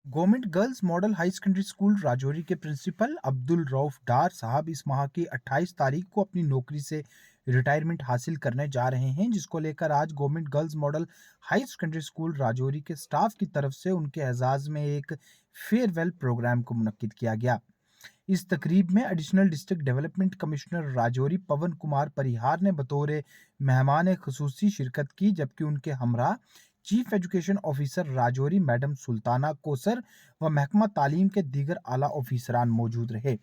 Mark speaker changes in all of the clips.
Speaker 1: Government girls model high secondary school Rajouri के principal Abdul Rauf डार साहब इस माह की 28 तारीख को अपनी नौकरी से रिटायरमेंट हासिल करने जा रहे हैं, जिसको लेकर आज government girls model high secondary school Rajouri के स्टाफ की तरफ से उनके एजाज में एक फेयरवेल प्रोग्राम को मुनक्किद किया गया। इस तकरीब में additional district development commissioner Rajouri Pawan Kumar Parihar ने बतौर मेहमान खसूसी शिरकत की, जबकि उनके हमरा chief education officer Rajouri madam Sultana Kausar व महकमा तालीम के दीगर आला ऑफिसरान मौजूद रहे।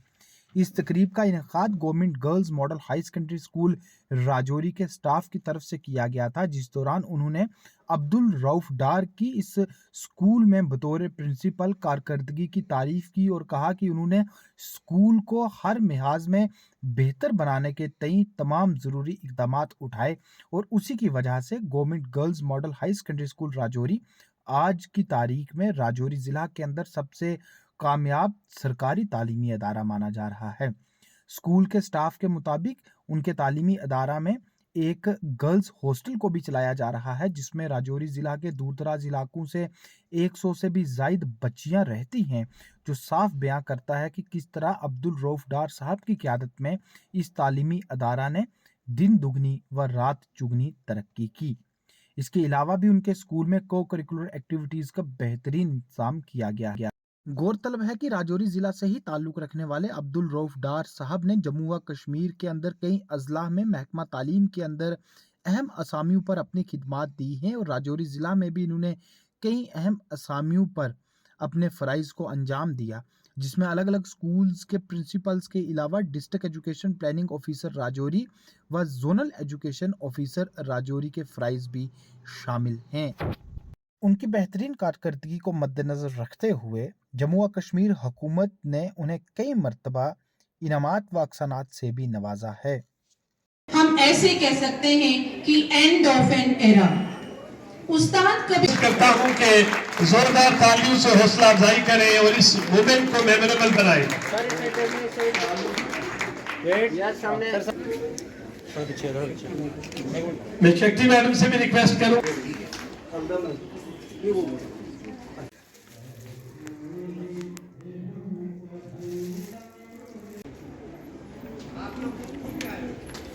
Speaker 1: इस तकरीब का इनेकाद government girls model high secondary school Rajouri के स्टाफ की तरफ से किया गया था, जिस दौरान उन्होंने अब्दुल रऊफ डार की इस स्कूल में बतौर प्रिंसिपल कारकर्दगी की तारीफ की और कहा कि उन्होंने स्कूल को हर लिहाज में बेहतर बनाने के तई तमाम ज़रूरी इकदाम उठाए और उसी की वजह से government girls model high secondary school Rajouri आज की तारीख में राजौरी ज़िला के अंदर सबसे कामयाब सरकारी तालीमी अदारा माना जा रहा है। स्कूल के स्टाफ के मुताबिक उनके तालीमी अदारा में एक गर्ल्स हॉस्टल को भी चलाया जा रहा है, जिसमें राजौरी ज़िला के दूर दराज इलाकों से 100 से भी ज़ायद बच्चियां रहती हैं, जो साफ बयां करता है कि किस तरह अब्दुल रऊफ डार साहब की क़यादत में इस तालीमी अदारा ने दिन दुगनी व रात चुगनी तरक्की की। इसके अलावा भी उनके स्कूल में को करिकुलर एक्टिविटीज़ का बेहतरीन इंतजाम किया गया। गौरतलब है कि राजौरी जिला से ही ताल्लुक रखने वाले अब्दुल रऊफ डार साहब ने जम्मू व कश्मीर के अंदर कई अजला में महकमा तालीम के अंदर अहम असामियों पर अपनी खिदमात दी हैं और राजौरी ज़िला में भी इन्होंने कई अहम असामियों पर अपने फ़राइज़ को अंजाम दिया, जिसमें अलग अलग स्कूल्स के प्रिंसिपल्स के अलावा district education planning officer Rajouri व जोनल एजुकेशन ऑफिसर राजौरी के फ़राइज़ भी शामिल हैं। उनकी बेहतरीन कारकर्दगी को मद्देनज़र रखते हुए जम्मू व कश्मीर हुकूमत ने उन्हें कई मरतबा इनामात व अक्सानात से भी नवाजा है।
Speaker 2: हम ऐसे कह सकते हैं कि एंड ऑफ एन एरा। उस्ताद कभी
Speaker 3: करता हूं कि जोरदार तालियों से हौसला अफजाई करें और इस मोमेंट को मेमोरेबल बनाएं। मैं सेक्रेटरी मैडम से भी रिक्वेस्ट करूं।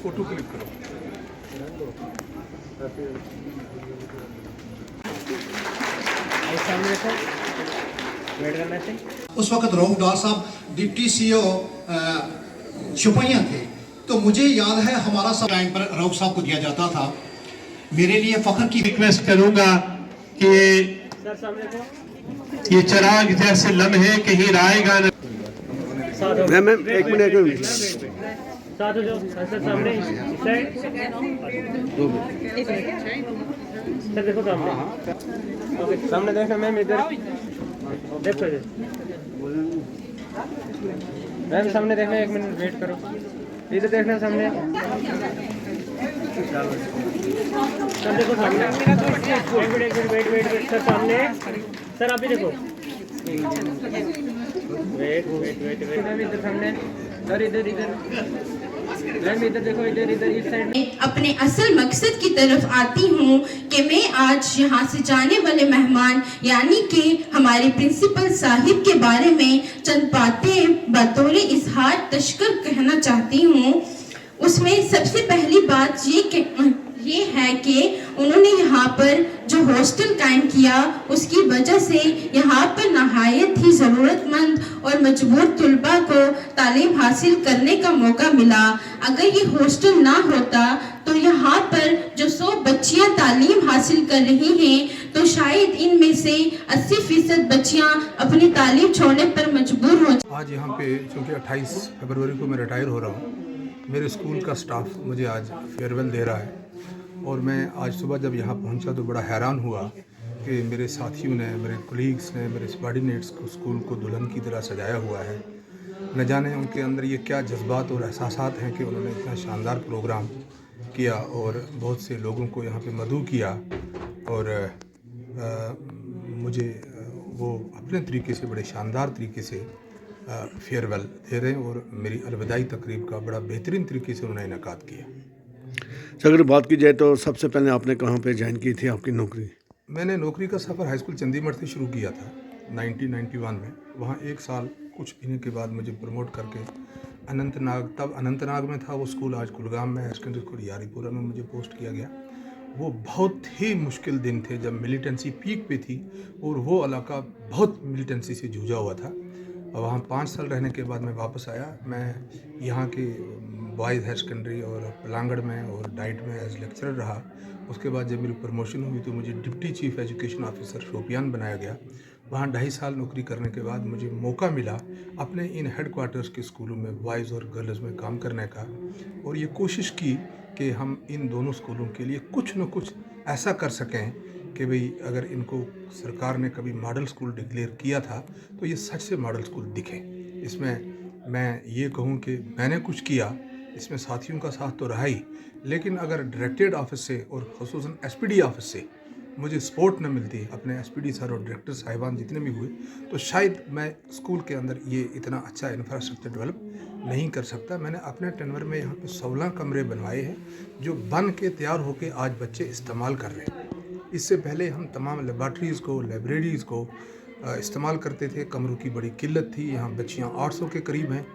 Speaker 3: फोटो क्लिक करो।
Speaker 4: उस वक्त रऊफ डार साहब डिप्टी सीईओ शुपैया थे, तो मुझे याद है हमारा सब टाइम पर रऊफ साहब को दिया जाता था। मेरे लिए फख्र की
Speaker 3: रिक्वेस्ट करूंगा कि ये चिराग जैसे लम्हे कहीं आएगा न।
Speaker 5: मैम एक मिनट
Speaker 6: साथ हो जाओ सर, सामने सर देखो सामने। ओके सामने देखना मैम, इधर देखो मैम, सामने देखना, 1 मिनट वेट करो, इधर देखना सामने सर, देखो सामने, एक मिनट वेट सर, सामने सर, आप भी देखो, वेट मैम, इधर सामने सर, इधर मैम, इधर देखो, इधर इस साइड।
Speaker 2: अपने असल मकसद की तरफ आती हूँ कि मैं आज यहाँ से जाने वाले मेहमान यानी कि हमारे प्रिंसिपल साहिब के बारे में चंद बातें बतौर इजहार तशक्कुर कहना चाहती हूँ। उसमें सबसे पहली बात ये है कि उन्होंने यहाँ पर जो हॉस्टल कायम किया, उसकी वजह से यहाँ पर नहायत ही ज़रूरतमंद और मजबूर तलबा को तालीम हासिल करने का मौका मिला। अगर ये हॉस्टल ना होता तो यहाँ पर जो 100 बच्चियाँ तालीम हासिल कर रही हैं, तो शायद इनमें से 80% बच्चियाँ अपनी तालीम छोड़ने पर मजबूर हो।
Speaker 5: आज यहाँ पे चूँकि 28 फरवरी को मैं रिटायर हो रहा हूँ, मेरे स्कूल का स्टाफ मुझे आज फेयरवेल दे रहा है और मैं आज सुबह जब यहाँ पहुँचा तो बड़ा हैरान हुआ कि मेरे साथियों ने, मेरे कोलीग्स ने, मेरे सबॉर्डिनेट्स को स्कूल को दुल्हन की तरह सजाया हुआ है। न जाने उनके अंदर ये क्या जज्बात और एहसासात हैं कि उन्होंने इतना शानदार प्रोग्राम किया और बहुत से लोगों को यहाँ पे मदऊ किया और मुझे वो अपने तरीके से, बड़े शानदार तरीके से फेयरवेल दे रहे हैं और मेरी अलविदाई तकरीब का बड़ा बेहतरीन तरीके से उन्होंने इनेकाद किया।
Speaker 7: अगर बात की जाए तो सबसे पहले आपने कहाँ पे ज्वाइन की थी आपकी नौकरी?
Speaker 5: मैंने नौकरी का सफ़र हाई स्कूल चंडीगढ़ से शुरू किया था 1991 में। वहाँ 1 साल कुछ महीने के बाद मुझे प्रमोट करके अनंतनाग में था वो स्कूल, आज कुलगाम में हायर सेकेंडरी स्कूल यारीपुरा में मुझे पोस्ट किया गया। वो बहुत ही मुश्किल दिन थे जब मिलिटेंसी पीक पे थी और वो इलाका बहुत मिलिटेंसी से जूझा हुआ था। वहाँ 5 साल रहने के बाद मैं वापस आया। मैं यहाँ के बॉयज़ हायर सेकेंडरी और पलांगड़ में और डाइट में एज लेक्चरर रहा। उसके बाद जब मेरी प्रमोशन हुई तो मुझे deputy chief education officer Shopian बनाया गया। वहाँ 2.5 साल नौकरी करने के बाद मुझे मौका मिला अपने इन हेडक्वार्टर्स के स्कूलों में बॉयज़ और गर्ल्स में काम करने का, और ये कोशिश की कि हम इन दोनों स्कूलों के लिए कुछ न कुछ ऐसा कर सकें कि भाई अगर इनको सरकार ने कभी मॉडल स्कूल डिक्लेयर किया था तो ये सच से मॉडल स्कूल दिखे। इसमें मैं ये कहूँ कि मैंने कुछ किया, इसमें साथियों का साथ तो रहा ही, लेकिन अगर डायरेक्टरेट ऑफिस से और ख़ुसूसन एसपीडी ऑफिस से मुझे सपोर्ट न मिलती, अपने एसपीडी सर और डायरेक्टर साहिबान जितने भी हुए, तो शायद मैं स्कूल के अंदर ये इतना अच्छा इंफ्रास्ट्रक्चर डेवलप नहीं कर सकता। मैंने अपने टेनवर में यहाँ पे 16 कमरे बनवाए हैं जो बन के तैयार होके आज बच्चे इस्तेमाल कर रहे हैं। इससे पहले हम तमाम लेबॉर्ट्रीज़ को, लाइब्रेरीज़ को इस्तेमाल करते थे। कमरों की बड़ी किल्लत थी। यहाँ बच्चियाँ 800 के करीब हैं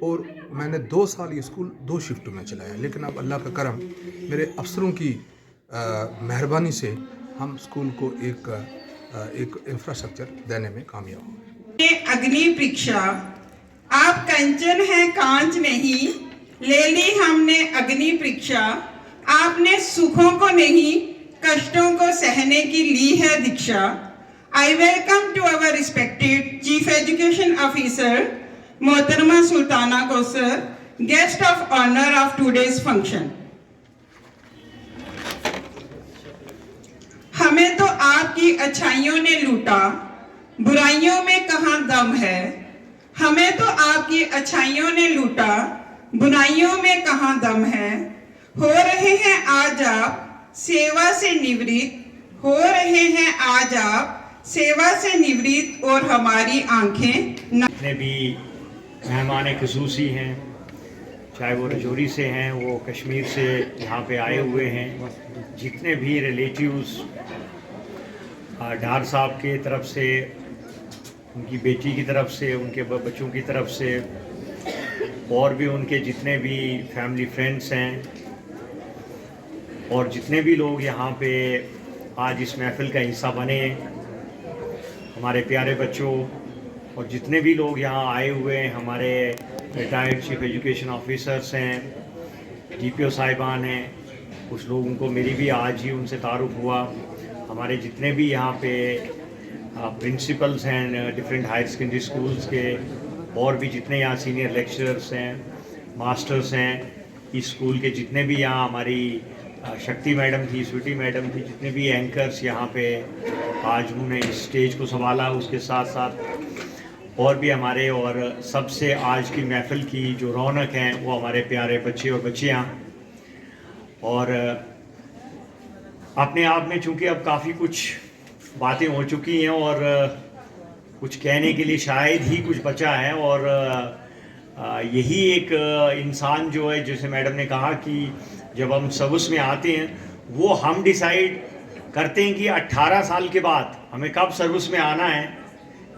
Speaker 5: और मैंने 2 साल ये स्कूल 2 शिफ्टों में चलाया। लेकिन अब अल्लाह का करम, मेरे अफसरों की मेहरबानी से हम स्कूल को एक इंफ्रास्ट्रक्चर देने में कामयाब हुए।
Speaker 8: अग्नि परीक्षा, आप कंचन हैं कांच नहीं, ले ली हमने अग्नि परीक्षा। आपने सुखों को नहीं कष्टों को सहने की ली है दीक्षा। I welcome to our respected chief education officer मोहतरमा Sultana Kausar, guest of honour of today's function. हमें तो आपकी अच्छाइयों ने लूटा, बुराइयों में कहाँ दम है। हमें तो आपकी अच्छाइयों ने लूटा, बुराइयों में कहाँ दम है। हो रहे हैं आज आप सेवा से निवृत्त, हो रहे हैं आज आप सेवा से निवृत्त, और हमारी आंखें
Speaker 9: जितने भी मेहमान खुसूसी हैं, चाहे वो रजौरी से हैं, वो कश्मीर से यहाँ पे आए हुए हैं, जितने भी रिलेटिव्स डार साहब के तरफ से, उनकी बेटी की तरफ से, उनके बच्चों की तरफ से, और भी उनके जितने भी फैमिली फ्रेंड्स हैं, और जितने भी लोग यहाँ पे आज इस महफिल का हिस्सा बने, हमारे प्यारे बच्चों, और जितने भी लोग यहाँ आए हुए हैं, हमारे रिटायर्ड चीफ एजुकेशन ऑफिसर्स हैं, डीपीओ साहिबान हैं, कुछ लोगों को मेरी भी आज ही उनसे तारुफ हुआ। हमारे जितने भी यहाँ पे प्रिंसिपल्स हैं डिफरेंट हायर सेकेंडरी स्कूल्स के, और भी जितने यहाँ सीनियर लेक्चरर्स हैं, मास्टर्स हैं, इस स्कूल के जितने भी यहाँ हमारी शक्ति मैडम थी, स्वीटी मैडम थी, जितने भी एंकर्स यहाँ पे आज उन्होंने इस स्टेज को संभाला, उसके साथ साथ और भी हमारे, और सबसे आज की महफिल की जो रौनक हैं वो हमारे प्यारे बच्चे और बच्चियाँ। और अपने आप में चूँकि अब काफ़ी कुछ बातें हो चुकी हैं और कुछ कहने के लिए शायद ही कुछ बचा है, और यही एक इंसान जो है, जैसे मैडम ने कहा कि जब हम सर्विस में आते हैं वो हम डिसाइड करते हैं कि 18 साल के बाद हमें कब सर्विस में आना है,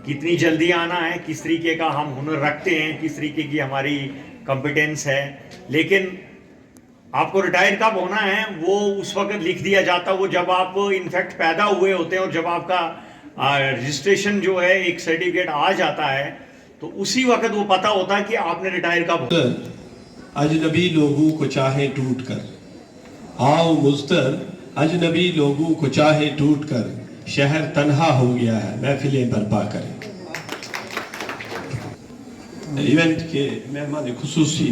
Speaker 9: कितनी जल्दी आना है, किस तरीके का हम हुनर रखते हैं, किस तरीके की हमारी कॉम्पिटेंस है। लेकिन आपको रिटायर कब होना है वो उस वक्त लिख दिया जाता, वो जब आप इनफैक्ट पैदा हुए होते हैं और जब आपका रजिस्ट्रेशन जो है एक सर्टिफिकेट आ जाता है तो उसी वक्त वो पता होता है कि आपने रिटायर कब होना।
Speaker 3: अजनबी लोगों को चाहे टूट कर, आओ मुज़्तर अजनबी लोगों को चाहे टूट कर, शहर तन्हा हो गया है महफिलें बर्पा करें। इवेंट के मेहमान खुसूसी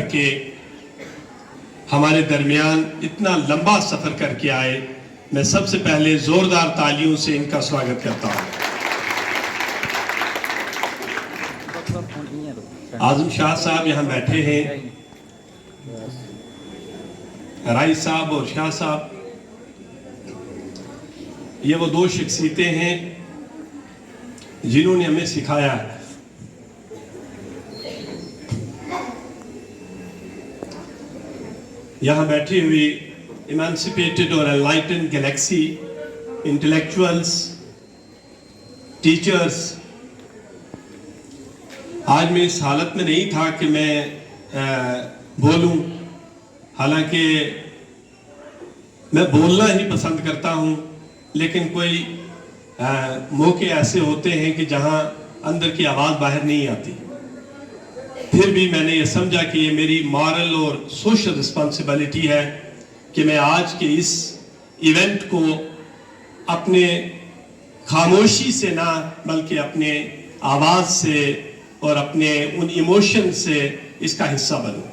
Speaker 3: के हमारे दरमियान इतना लंबा सफर करके आए, मैं सबसे पहले जोरदार तालियों से इनका स्वागत करता हूं। आजम शाह साहब यहाँ बैठे हैं, राई साहब और शाह साहब, ये वो 2 शख्सियतें हैं जिन्होंने हमें सिखाया है। यहाँ बैठी हुई emancipated or enlightened galaxy, intellectuals, teachers. आज मैं इस हालत में नहीं था कि मैं बोलूं, हालांकि मैं बोलना ही पसंद करता हूं, लेकिन कोई मौके ऐसे होते हैं कि जहां अंदर की आवाज़ बाहर नहीं आती। फिर भी मैंने ये समझा कि ये मेरी मॉरल और सोशल रिस्पॉन्सिबिलिटी है कि मैं आज के इस इवेंट को अपने खामोशी से ना, बल्कि अपने आवाज़ से और अपने उन इमोशन से इसका हिस्सा बनूं।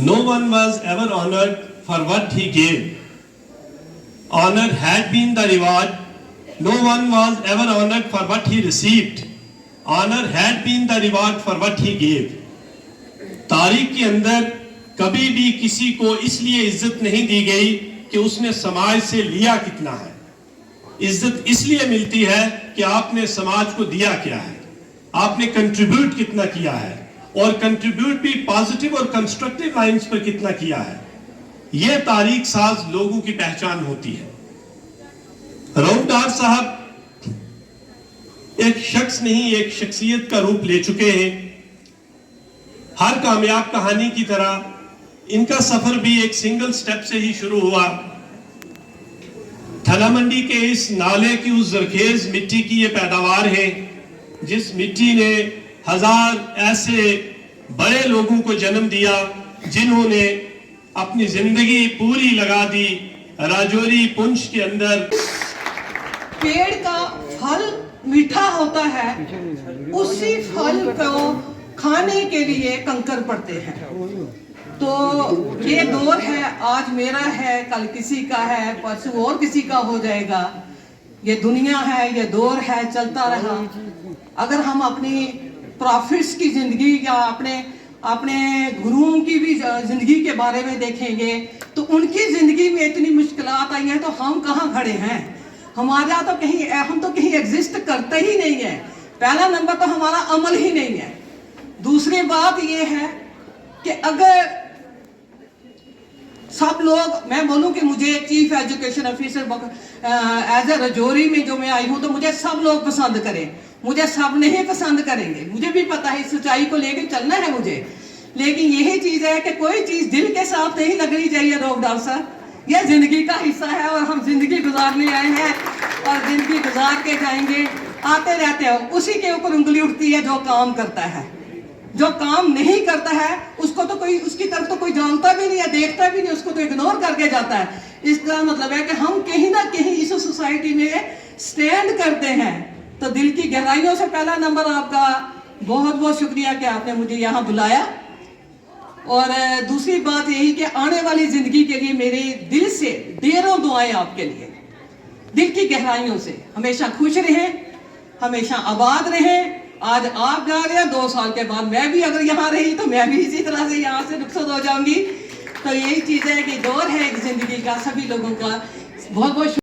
Speaker 3: No one was ever honored for what he gave. Honor had been the reward. No one was ever honored for what he received. Honor had been the reward for what he gave. तारीख के अंदर कभी भी किसी को इसलिए इज्जत नहीं दी गई कि उसने समाज से लिया कितना है। इज्जत इसलिए मिलती है कि आपने समाज को दिया क्या है, आपने कंट्रीब्यूट कितना किया है, और कंट्रीब्यूट भी पॉजिटिव और कंस्ट्रक्टिव लाइंस पर कितना किया है। यह तारीख साज लोगों की पहचान होती है। रऊफ डार साहब एक शख्स नहीं, एक शख्सियत का रूप ले चुके हैं। हर कामयाब कहानी की तरह इनका सफर भी एक सिंगल स्टेप से ही शुरू हुआ। थला मंडी के इस नाले की उस जरखेज मिट्टी की ये पैदावार है, जिस मिट्टी ने हजार ऐसे बड़े लोगों को जन्म दिया जिन्होंने अपनी जिंदगी पूरी लगा दी राजौरी पुंछ के अंदर।
Speaker 10: पेड़ का फल मीठा होता है, उसी फल को खाने के लिए कंकर पड़ते हैं। तो ये दौर है, आज मेरा है, कल किसी का है, परसों और किसी का हो जाएगा। ये दुनिया है, ये दौर है, चलता रहा। अगर हम अपनी प्रॉफिट्स की जिंदगी या अपने गुरुओं की भी जिंदगी के बारे में देखेंगे तो उनकी जिंदगी में इतनी मुश्किलात आई हैं, तो हम कहाँ खड़े हैं? हमारा तो कहीं, हम तो कहीं एग्जिस्ट करते ही नहीं है। पहला नंबर तो हमारा अमल ही नहीं है। दूसरी बात ये है कि अगर सब लोग, मैं बोलूं कि मुझे chief education officer as a Rajouri में जो मैं आई हूं, तो मुझे सब लोग पसंद करें, मुझे सब नहीं पसंद करेंगे। मुझे भी पता है, सच्चाई को लेकर चलना है मुझे, लेकिन यही चीज है कि कोई चीज दिल के साथ नहीं लगनी चाहिए। रऊफ डार साहब, यह जिंदगी का हिस्सा है और हम जिंदगी गुजारने आए हैं और जिंदगी गुजार के जाएंगे। आते रहते हो, उसी के ऊपर उंगली उठती है जो काम करता है। जो काम नहीं करता है उसको तो कोई, उसकी तरफ तो कोई जानता भी नहीं है, देखता भी नहीं, उसको तो इग्नोर करके जाता है। इसका मतलब है कि हम कहीं ना कहीं इस सोसाइटी में स्टैंड करते हैं। तो दिल की गहराइयों से पहला नंबर आपका बहुत बहुत शुक्रिया कि आपने मुझे यहाँ बुलाया। और दूसरी बात यही कि आने वाली जिंदगी के लिए मेरे दिल से ढेरों दुआएं आपके लिए, दिल की गहराइयों से। हमेशा खुश रहें, हमेशा आबाद रहें। आज आप जा रहे हैं, 2 साल के बाद मैं भी अगर यहाँ रही तो मैं भी इसी तरह से यहाँ से रुखसत हो जाऊंगी। तो यही चीज है कि दौर है एक जिंदगी का, सभी लोगों का। बहुत बहुत